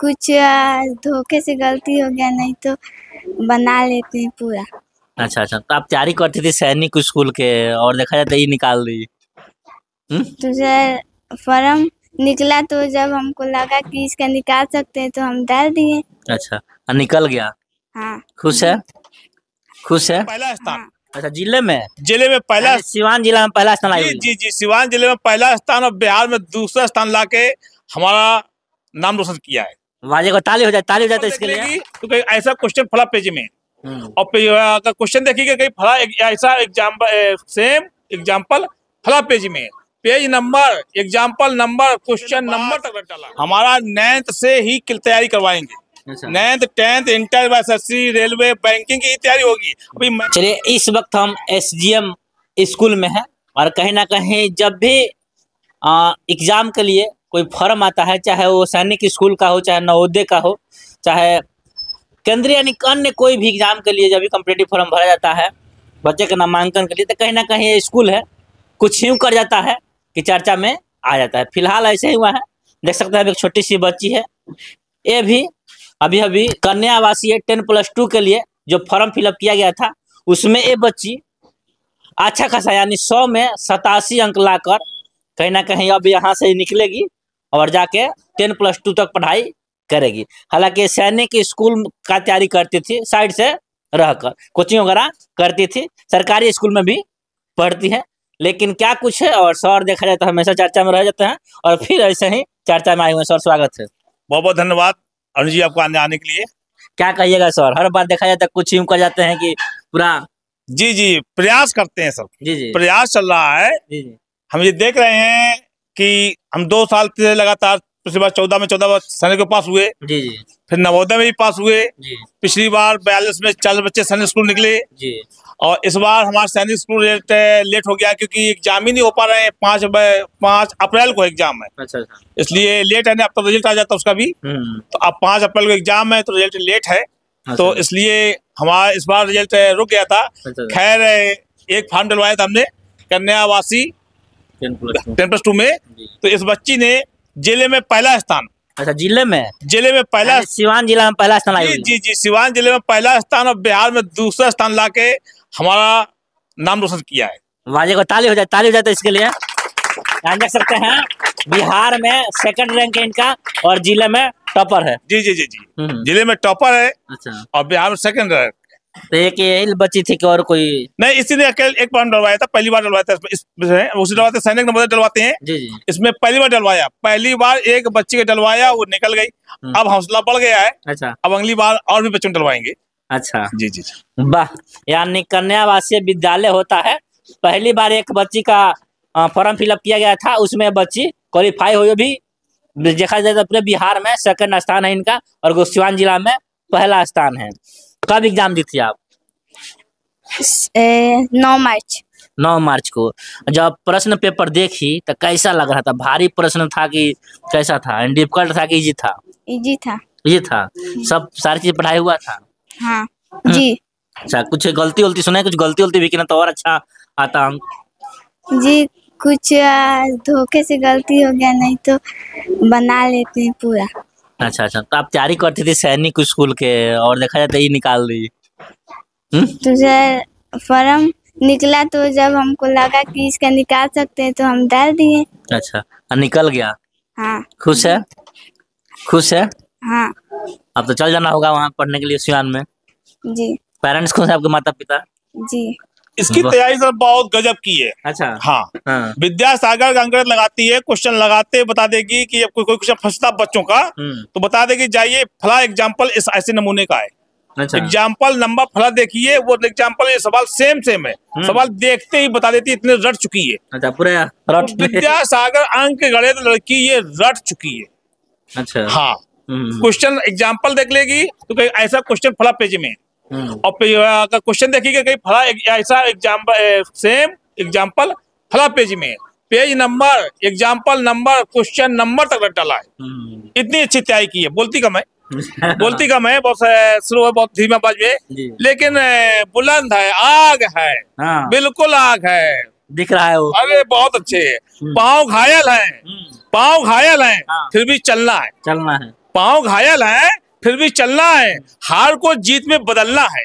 कुछ धोखे से गलती हो गया, नहीं तो बना लेते हैं पूरा। अच्छा अच्छा, तो आप तैयारी करती थी सैनिक स्कूल के और देखा जाए तो ये निकाल दी। तो सर फॉर्म निकला तो जब हमको लगा कि इसका निकाल सकते हैं तो हम डाल दिए। अच्छा, और निकल गया। हाँ। खुश है? खुश है? पहला स्थान। अच्छा, जिले में पहला यानी सिवान जिला में पहला स्थान आई हुई है। जी सिवान जिले में पहला स्थान और बिहार में दूसरा स्थान लाके हमारा नाम रोशन किया है। वाजे को ताली हो जाए तो इसके लिए। तो कहीं ऐसा क्वेश्चन फला पेज में और अगर क्वेश्चन देखिएगा कहीं फला ऐसा एग्जाम्पल सेम एग्जाम्पल फला पेज में page number example number question number तक डाला। हमारा 9th से ही तैयारी करवाएंगे। 9th 10th inter SSC railway banking की तैयारी होगी। अभी चलिए, इस वक्त हम एसजीएम स्कूल में हैं और कहीं ना कहीं जब भी एग्जाम के लिए कोई फॉर्म आता है, चाहे वो सैनिक स्कूल का हो, चाहे नवोदय का हो, चाहे केंद्रीय यानी अन्य कोई भी एग्जाम के लिए जब भी कॉम्पिटिटिव फॉर्म भरा जाता है बच्चे के नामांकन के लिए, तो कहीं ना कहीं ये स्कूल है कुछ यूँ कर जाता है कि चर्चा में आ जाता है। फिलहाल ऐसे ही हुआ है, देख सकते हैं एक छोटी सी बच्ची है, ये भी अभी कन्या आवासीय 10+2 के लिए जो फॉर्म फिलअप किया गया था उसमें ये बच्ची अच्छा खासा यानी 100 में 87 अंक लाकर कहीं ना कहीं अब यहाँ से निकलेगी और जाके 10+2 तक पढ़ाई करेगी। हालांकि सैनिक स्कूल का तैयारी करती थी, साइड से रहकर कोचिंग वगैरह करती थी, सरकारी स्कूल में भी पढ़ती है, लेकिन क्या कुछ है और सर देखा जाए तो हमेशा चर्चा में रह जाते हैं और फिर ऐसे ही चर्चा में आए हुए। सर स्वागत है। बहुत बहुत धन्यवाद अरुण जी आपको आने के लिए। क्या कहिएगा सर, हर बार देखा जाता है कुछ यूँ कर जाते हैं कि पूरा। जी प्रयास करते हैं सर। जी प्रयास चल रहा है। जी हम ये देख रहे हैं कि हम 2 साल से लगातार, पिछली बार 14 में 14 सैनिक को पास हुए। जी फिर नवोदय में भी पास हुए। जी पिछली बार 42 में 40 बच्चे सैनिक स्कूल निकले। जी और इस बार हमारा सैनिक स्कूल लेट हो गया क्योंकि एग्जाम ही नहीं हो पा रहे हैं। 5 अप्रैल को एग्जाम है। अच्छा इसलिए लेट है। अब तो रिजल्ट आ जाता उसका भी। तो अब 5 अप्रैल को एग्जाम है तो रिजल्ट लेट है। तो इसलिए हमारा इस बार रिजल्ट रुक गया था। खैर एक फॉर्म डलवाया था हमने कन्या आवासी 10+2 में। तो इस बच्ची ने जिले में पहला स्थान। अच्छा, जिले में पहला सिवान जिला में पहला स्थान आई हुई है। जी सिवान जिले में पहला स्थान और बिहार में दूसरा स्थान लाके हमारा नाम रोशन किया है। वाजे को ताली हो जाए तो इसके लिए। यहाँ देख सकते हैं बिहार में 2nd रैंक है इनका और जिले में टॉपर है। जी जिले में टॉपर है। अच्छा और बिहार में 2nd रैंक। तो एक यही बच्ची थी कि और कोई नहीं? इसी ने एक बार डलवाया था, पहली बार डलवाया था। उसी डलवाते सैनिक नंबर डलवाते हैं। जी इसमें पहली बार डलवाया, पहली बार एक बच्ची के डलवाया, वो निकल गई। अब हौसला बढ़ गया है। अच्छा अब अगली बार और भी बच्चों डलवाएंगे। अच्छा जी वाह, यानी कन्या आवासीय विद्यालय होता है। पहली बार एक बच्ची का फॉर्म फिलअप किया गया था, उसमें बच्ची क्वालिफाई हुई। भी देखा जाए तो पूरे बिहार में 2nd स्थान है इनका और सिवान जिला में पहला स्थान है। कब एग्जाम दी थी आप? 9 मार्च को। जब प्रश्न पेपर देखी तो कैसा लग रहा था? भारी प्रश्न था कि कैसा था? डिफिकल्ट था कि इजी था? इजी था। सब सारी चीज पढ़ाई हुआ था। हाँ जी। अच्छा, कुछ गलती सुना है? कुछ गलती भी की ना तो और अच्छा आता अंक? जी कुछ धोखे से गलती हो गया, नहीं तो बना लेते हैं पूरा। अच्छा तो आप तैयारी करती थी सैनिक स्कूल के और देखा जाए तो ये निकाल दी। तो सर फॉर्म निकला तो जब हमको लगा कि इसका निकाल सकते हैं तो हम डाल दिए। अच्छा और निकल गया। हाँ। खुश है? हाँ। अब तो चल जाना होगा वहाँ पढ़ने के लिए सिवान में। जी पेरेंट्स कौन से आपके माता पिता? जी इसकी तैयारी सर बहुत गजब की है। अच्छा हाँ। विद्यासागर का अंग्रेज लगाती है, क्वेश्चन लगाते बता देगी कि कोई क्वेश्चन फंसता बच्चों का तो बता देगी जाइए फला एग्जाम्पल इस ऐसे नमूने का है। अच्छा एग्जाम्पल नंबर फला देखिए, वो एग्जाम्पल ये सवाल सेम है। सवाल देखते ही बता देती, इतने रट चुकी है। अच्छा पूरे विद्यासागर अंक गणित लड़की ये रट चुकी है। अच्छा हाँ क्वेश्चन एग्जाम्पल देख लेगी तो कहीं ऐसा क्वेश्चन फला पेज में और अगर क्वेश्चन देखिएगा कहीं फला ऐसा एग्जाम्पल सेम एग्जाम्पल फला पेज में page number example number question number तक डाला है। इतनी अच्छी तैयारी की है। बोलती कम है, बहुत स्लो है, बहुत धीमा बाज में, लेकिन बुलंद है, आग है। हाँ। बिल्कुल आग है, दिख रहा है वो। अरे बहुत अच्छे। पाँव घायल है। हाँ। फिर भी चलना है। पाँव घायल है फिर भी चलना है, हार को जीत में बदलना है।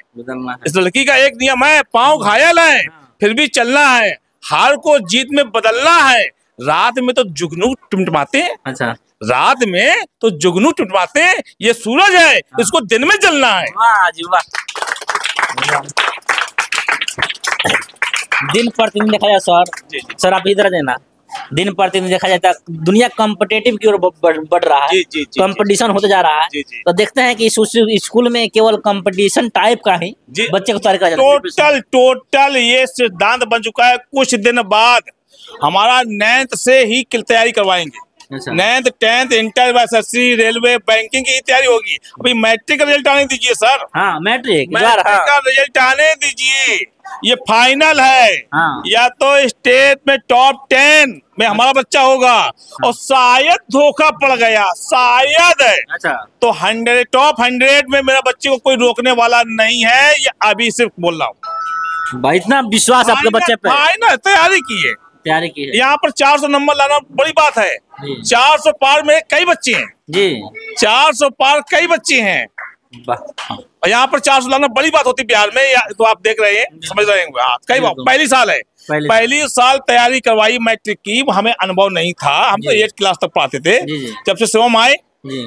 इस लड़की का एक नियम है, पाँव घायल है फिर भी चलना है, हार को जीत में बदलना है। रात में तो जुगनू टिमटिमाते हैं, अच्छा, रात में तो जुगनू टिमटिमाते हैं, ये सूरज है, इसको दिन में जलना है। वाह जी वाह। दिन प्रतिदिन देखा जाए सर आप इधर देना, दिन प्रतिदिन देखा जाता है दुनिया कॉम्पिटिटिव की ओर बढ़ रहा है, कंपटीशन होते जा रहा है। तो देखते हैं कि स्कूल में केवल कंपटीशन टाइप का ही बच्चे को तैयार करा जाता है। टोटल ये सिद्धांत बन चुका है। कुछ दिन बाद हमारा 9th से ही तैयारी करवाएंगे। 9th 10th inter SSC railway banking की तैयारी होगी। अभी मैट्रिक का रिजल्ट आने दीजिए सर। हाँ, मैट्रिक का रिजल्ट आने दीजिए, ये फाइनल है। हाँ। या तो स्टेट में टॉप 10 में हमारा बच्चा होगा और शायद धोखा पड़ गया, शायद है, अच्छा, तो 100 टॉप 100 में मेरा बच्चे को कोई रोकने वाला नहीं है। ये अभी सिर्फ बोल रहा हूँ भाई, इतना विश्वास आपके बच्चे पे। फाइनल तैयारी की है, यहाँ पर 400 नंबर लाना बड़ी बात है। 400 पार में कई बच्चे हैं जी, 400 पार कई बच्चे हैं, यहाँ पर 400 लाना बड़ी बात होती बिहार में। तो आप देख रहे हैं, समझ रहे हैं। कई बार पहली साल है, पहली साल तैयारी करवाई मैट्रिक की, हमें अनुभव नहीं था, हम तो 8th क्लास तक पढ़ाते थे। जब से शिवम आए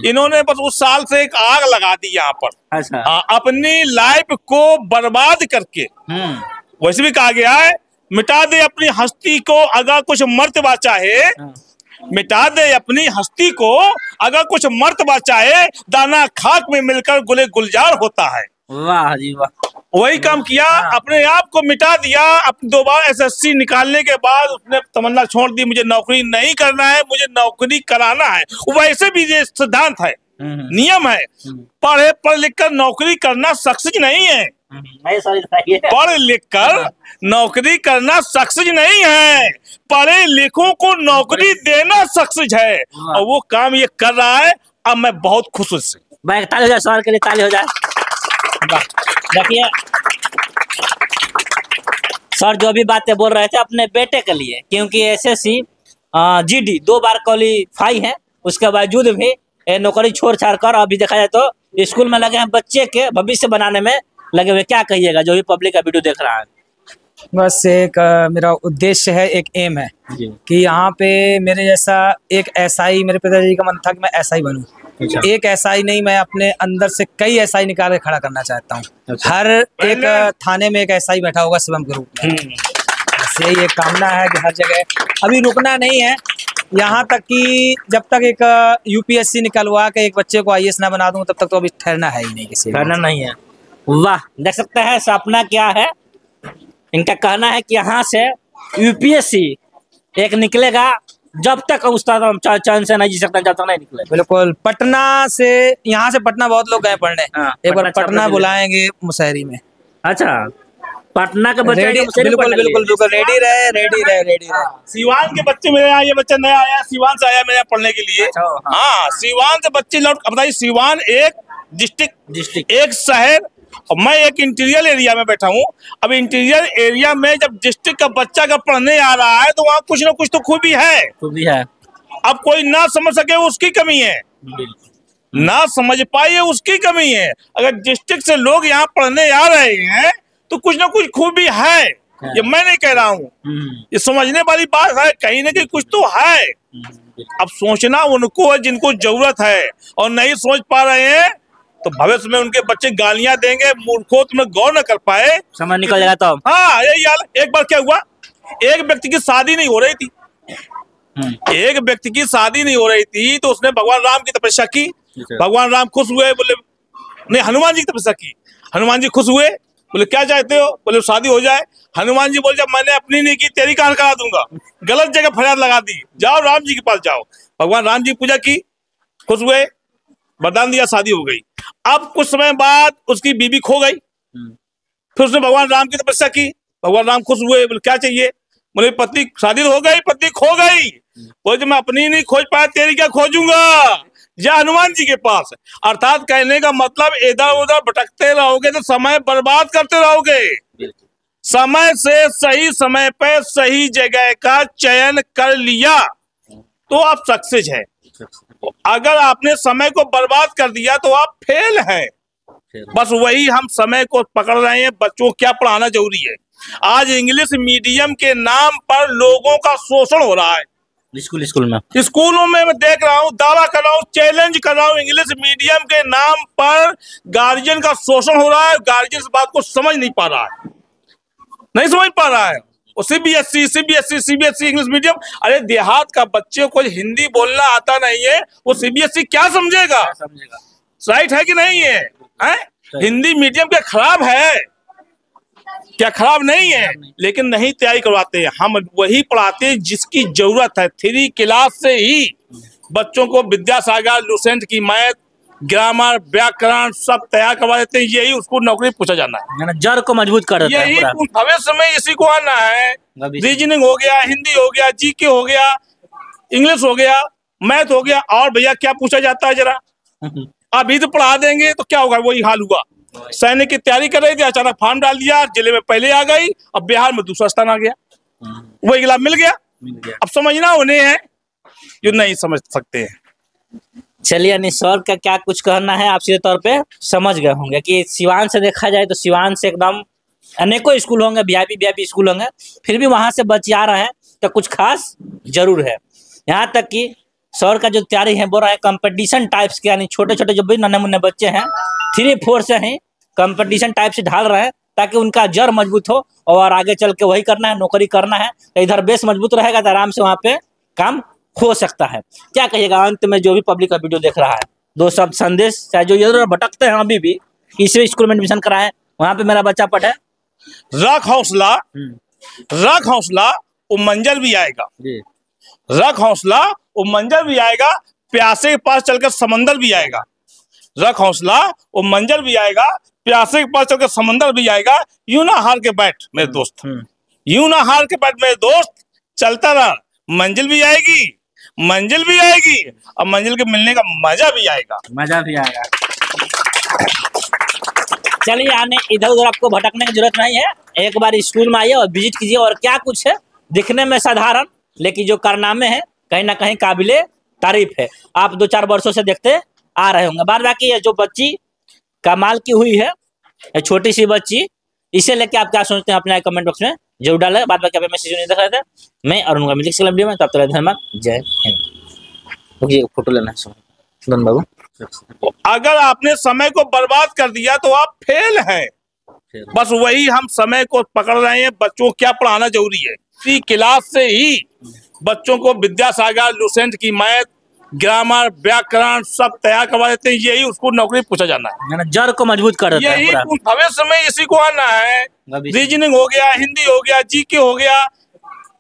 इन्होंने बस उस साल से एक आग लगा दी यहाँ पर। अच्छा। अपनी लाइफ को बर्बाद करके, वैसे भी कहा गया है मिटा दे अपनी हस्ती को अगर कुछ मर्तबा चाहे, मिटा दे अपनी हस्ती को अगर कुछ मर्तबा चाहे, दाना खाक में मिलकर गुले गुलजार होता है। वाह जी वाह। वही काम किया, अपने आप को मिटा दिया। अपने 2 बार एसएससी निकालने के बाद उसने तमन्ना छोड़ दी, मुझे नौकरी नहीं करना है, मुझे नौकरी कराना है। वैसे भी ये सिद्धांत है, नियम है, पढ़ लिख कर नौकरी करना सक्सेस नहीं है। पढ़ लिख कर नौकरी करना सक्सेस नहीं है, पढ़े लिखों को नौकरी देना सक्सेस है। और वो काम ये कर रहा है। अब मैं बहुत खुश हूँ इससे। भाई ताली हो जाए, सवाल के लिए ताली हो जाए। देखिए सर जो भी बातें बोल रहे थे अपने बेटे के लिए, क्योंकि एसएससी जीडी 2 बार क्वालिफाई है, उसके बावजूद भी नौकरी छोड़ छाड़ कर अभी देखा जाए तो स्कूल में लगे हैं, बच्चे के भविष्य बनाने में लगे हुए। क्या कहिएगा जो भी पब्लिक का वीडियो देख रहा है? बस एक मेरा उद्देश्य है, एक एम है कि यहाँ पे मेरे जैसा एक एसआई, मेरे पिताजी का मन था कि मैं एसआई बनूं। अच्छा। एक एसआई नहीं, मैं अपने अंदर से कई एसआई निकाल के खड़ा करना चाहता हूँ। अच्छा। हर एक थाने में एक एसआई बैठा होगा शिवम के रूप में। यही एक कामना है कि हर जगह अभी रुकना नहीं है, यहाँ तक कि जब तक एक यूपीएससी निकलवा के एक बच्चे को आईएएस ना बना दूं तब तक तो अभी ठहरना है ही नहीं, किसी ठहरना नहीं है। वाह, देख सकते हैं सपना क्या है इनका। कहना है कि यहाँ से यूपीएससी एक निकलेगा, जब तक उसका चैन से नहीं जी सकता, जब तक नहीं निकले। बिल्कुल। पटना से, यहाँ से पटना बहुत लोग गए पढ़ने। एक बार पटना बुलाएंगे मुशहरी में। अच्छा, पटना के बच्चे बिल्कुल रेडी रहे। सीवान के बच्चे मेरे यहाँ, ये बच्चा नया आया, सीवान से आया मेरे यहाँ पढ़ने के लिए। हाँ, सीवान से बच्चे लौट। बताइए, सीवान एक डिस्ट्रिक्ट, एक शहर, और मैं एक इंटीरियर एरिया में बैठा हूँ। अब इंटीरियर एरिया में जब डिस्ट्रिक्ट का बच्चा का पढ़ने आ रहा है तो वहाँ कुछ ना कुछ तो खूबी है। अब कोई ना समझ सके उसकी कमी है, ना समझ पाए उसकी कमी है। अगर डिस्ट्रिक्ट से लोग यहाँ पढ़ने आ रहे हैं तो कुछ ना कुछ खूबी है। ये मैं नहीं कह रहा हूँ, ये समझने वाली बात है, कहीं ना कहीं कुछ तो है। अब सोचना उनको है जिनको जरूरत है, और नहीं सोच पा रहे हैं तो भविष्य में उनके बच्चे गालियां देंगे, मूर्खों तुम्हें गौर न कर पाए, समय निकल जाएगा तब। हाँ, यही हाल। एक बार क्या हुआ, एक व्यक्ति की शादी नहीं हो रही थी, एक व्यक्ति की शादी नहीं हो रही थी, तो उसने भगवान राम की तपस्या की। भगवान राम खुश हुए, बोले नहीं, हनुमान जी की तपस्या की। हनुमान जी खुश हुए, बोले क्या चाहते हो? बोले शादी हो जाए। हनुमान जी बोले जब मैंने अपनी नहीं की, तेरी कहाँ करा दूंगा। गलत जगह फरियाद लगा दी, जाओ राम जी के पास जाओ। भगवान राम जी पूजा की, खुश हुए, वरदान दिया, शादी हो गई। अब कुछ समय बाद उसकी बीबी खो गई। फिर उसने भगवान राम की तपस्या की, भगवान राम खुश हुए, बोले क्या चाहिए? बोले पत्नी, शादी हो गई, पत्नी खो गई। बोले जब मैं अपनी नहीं खोज पाया, तेरी क्या खोजूंगा, जा हनुमान जी के पास। अर्थात कहने का मतलब, इधर उधर भटकते रहोगे तो समय बर्बाद करते रहोगे। समय से सही समय पे सही जगह का चयन कर लिया तो आप सक्सेस है। अगर आपने समय को बर्बाद कर दिया तो आप फेल हैं। बस वही हम समय को पकड़ रहे हैं। बच्चों को क्या पढ़ाना जरूरी है? आज इंग्लिश मीडियम के नाम पर लोगों का शोषण हो रहा है। स्कूलों में मैं देख रहा हूँ, दावा कर रहा हूँ, चैलेंज कर रहा हूँ, इंग्लिश मीडियम के नाम पर गार्जियन का शोषण हो रहा है। गार्जियन इस बात को समझ नहीं पा रहा है, नहीं समझ पा रहा है। वो सीबीएसई इंग्लिश मीडियम। अरे देहात का बच्चे को हिंदी बोलना आता नहीं है, वो सीबीएसई क्या समझेगा? राइट है कि नहीं है? हिंदी मीडियम क्या खराब है? क्या खराब नहीं है? लेकिन नहीं तैयारी करवाते हैं। हम वही पढ़ाते हैं जिसकी जरूरत है। 3 क्लास से ही बच्चों को विद्यासागर, लुसेंट की मैथ, ग्रामर, व्याकरण सब तैयार करवा देते हैं। यही उसको नौकरी पूछा जाना है, जड़ को मजबूत कर देता है। यही भविष्य में इसी को आना है। रीजनिंग हो गया, हिंदी हो गया, जीके हो गया, इंग्लिश हो गया, मैथ हो गया। और भैया क्या पूछा जाता है जरा? अभी तो पढ़ा देंगे तो क्या होगा? वही हाल हुआ। सैनिक की तैयारी कर रही थी, अचानक फॉर्म डाल दिया, जिले में पहले आ गई, अब बिहार में दूसरा स्थान आ गया। वही लाभ मिल गया। अब समझना उन्हें है जो नहीं समझ सकते हैं। चलिए निशोर का क्या कुछ कहना है आप सीधे तौर पे समझ गए होंगे कि सिवान से देखा जाए तो सिवान से एकदम अनेकों स्कूल होंगे, वीआईपी स्कूल होंगे, फिर भी वहां से बच्चे आ रहे हैं तो कुछ खास जरूर है। यहाँ तक कि सौर का जो तैयारी है वो रहा है कंपटीशन टाइप्स के, यानी छोटे छोटे जो भी नन्हे मुन्ने बच्चे हैं 3-4 से ही कंपटीशन टाइप से ढाल रहे हैं ताकि उनका जड़ मजबूत हो और आगे चल के वही करना है, नौकरी करना है। तो इधर बेस मजबूत रहेगा तो आराम से वहाँ पे काम हो सकता है। क्या कहिएगा अंत में जो भी पब्लिक का वीडियो देख रहा है? 2 शब्द संदेश, चाहे जो इधर भटकते हैं अभी भी, इसी स्कूल में एडमिशन कराएं, वहाँ पे मेरा बच्चा पढ़े। रख हौसला, रख हौसला, वो मंजिल भी आएगा। रख हौसला, वो मंजिल भी आएगा। प्यासे के पास चलकर समंदर भी आएगा। रख हौसला, वो मंजिल भी आएगा। प्यासे के पास चलकर समंदर भी आएगा। यूं ना हार के बैठ मेरे दोस्त, यूं ना हार के बैठ मेरे दोस्त, चलता रह, मंजिल भी आएगी, मंजिल भी आएगी और मंजिल के मिलने का मजा भी आएगा, मजा भी आएगा। चलिए आने इधर उधर आपको भटकने की जरूरत नहीं है। एक बार स्कूल में आइए और विजिट कीजिए। और क्या कुछ है, दिखने में साधारण लेकिन जो कारनामे हैं कहीं ना कहीं काबिले तारीफ है। आप 2-4 वर्षों से देखते आ रहे होंगे। बाद बाकी ये जो बच्ची कमाल की हुई है, छोटी सी बच्ची, इसे लेके आप क्या सोचते हैं अपने कमेंट बॉक्स में जरूर डालें। बाद बाकी मैसेज नहीं देख रहे थे, मैं अरुण का मिलिक वीडियो में, तब तक धन्यवाद, जय हिंद। फोटो लेना है बाबू। अगर आपने समय को बर्बाद कर दिया तो आप फेल हैं। बस वही हम समय को पकड़ रहे हैं। बच्चों को क्या पढ़ाना जरूरी है? 3 क्लास से ही बच्चों को विद्यासागर, लुसेंट की मैथ, ग्रामर, व्याकरण सब तैयार करवा देते हैं। यही उसको नौकरी पूछा जाना है, जड़ को मजबूत कर देता है। यही भविष्य में इसी को आना है। रीजनिंग हो गया, हिंदी हो गया, जीके हो गया,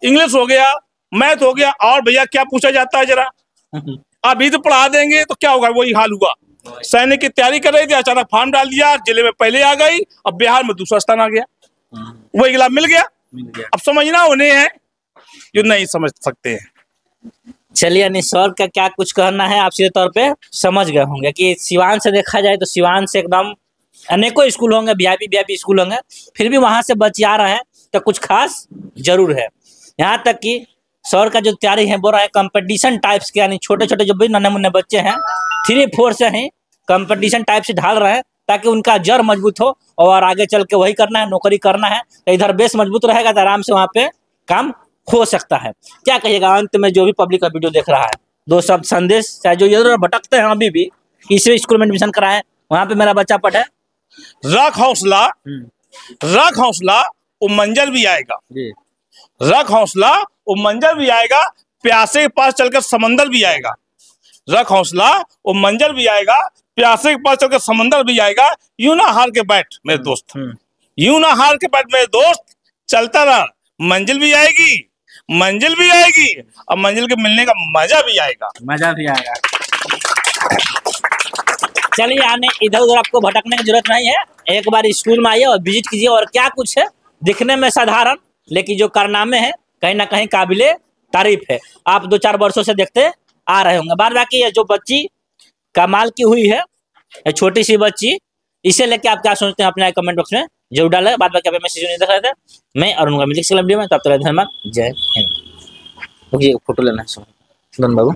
इंग्लिश हो गया, मैथ हो गया। और भैया क्या पूछा जाता है जरा? अभी तो पढ़ा देंगे तो क्या होगा? वही हाल हुआ। सैनिक की तैयारी कर रही थी, अचानक फॉर्म डाल दिया, जिले में पहले आ गई, अब बिहार में दूसरा स्थान आ गया। वही लाभ मिल गया। अब समझना उन्हें है जो नहीं समझ सकते हैं। चलिए निशोर का क्या कुछ कहना है आप सीधे तौर पे समझ गए होंगे कि सिवान से देखा जाए तो सिवान से एकदम अनेकों स्कूल होंगे, वीआईपी स्कूल होंगे, फिर भी वहां से बच्चे आ रहे हैं तो कुछ खास जरूर है। यहाँ तक कि सौर का जो तैयारी है वो रहा है कंपटीशन टाइप्स के, यानी छोटे छोटे जो भी नन्हे मुन्ने बच्चे हैं 3-4 से ही कंपटीशन टाइप से ढाल रहे हैं ताकि उनका जड़ मजबूत हो और आगे चल के वही करना है, नौकरी करना है। तो इधर बेस मजबूत रहेगा तो आराम से वहाँ पे काम हो सकता है। क्या कहिएगा अंत में जो भी पब्लिक का वीडियो देख रहा है? 2 शब्द संदेश, चाहे जो इधर भटकते हैं अभी भी, इसी स्कूल में एडमिशन कराएं, वहाँ पे मेरा बच्चा पढ़े। रख हौसला, रख हौसला, वो मंजिल भी आएगा। रख हौसला, वो मंजिल भी आएगा। प्यासे के पास चलकर समंदर भी आएगा। रख हौसला, वो मंजिल भी आएगा। प्यासे के पास चलकर समंदर भी आएगा। यूं ना हार के बैठ मेरे दोस्त, यूं ना हार के बैठ मेरे दोस्त, चलता रह, मंजिल भी आएगी, मंजिल भी आएगी और मंजिल के मिलने का मजा भी आएगा, मजा भी आएगा। चलिए आने इधर उधर आपको भटकने की जरूरत नहीं है। एक बार स्कूल में आइए और विजिट कीजिए। और क्या कुछ है, दिखने में साधारण लेकिन जो कारनामे हैं कहीं ना कहीं काबिले तारीफ है। आप 2-4 वर्षों से देखते आ रहे होंगे। बाद बाकी ये जो बच्ची कमाल की हुई है, छोटी सी बच्ची, इसे लेके आप क्या सोचते हैं अपने कमेंट बॉक्स में जरूर डालें। बाद बाकी मैसेज नहीं देख रहे थे, मैं अरुण का मिलिक वीडियो में, तब तक धन्यवाद, जय हिंद। फोटो लेना है बाबू।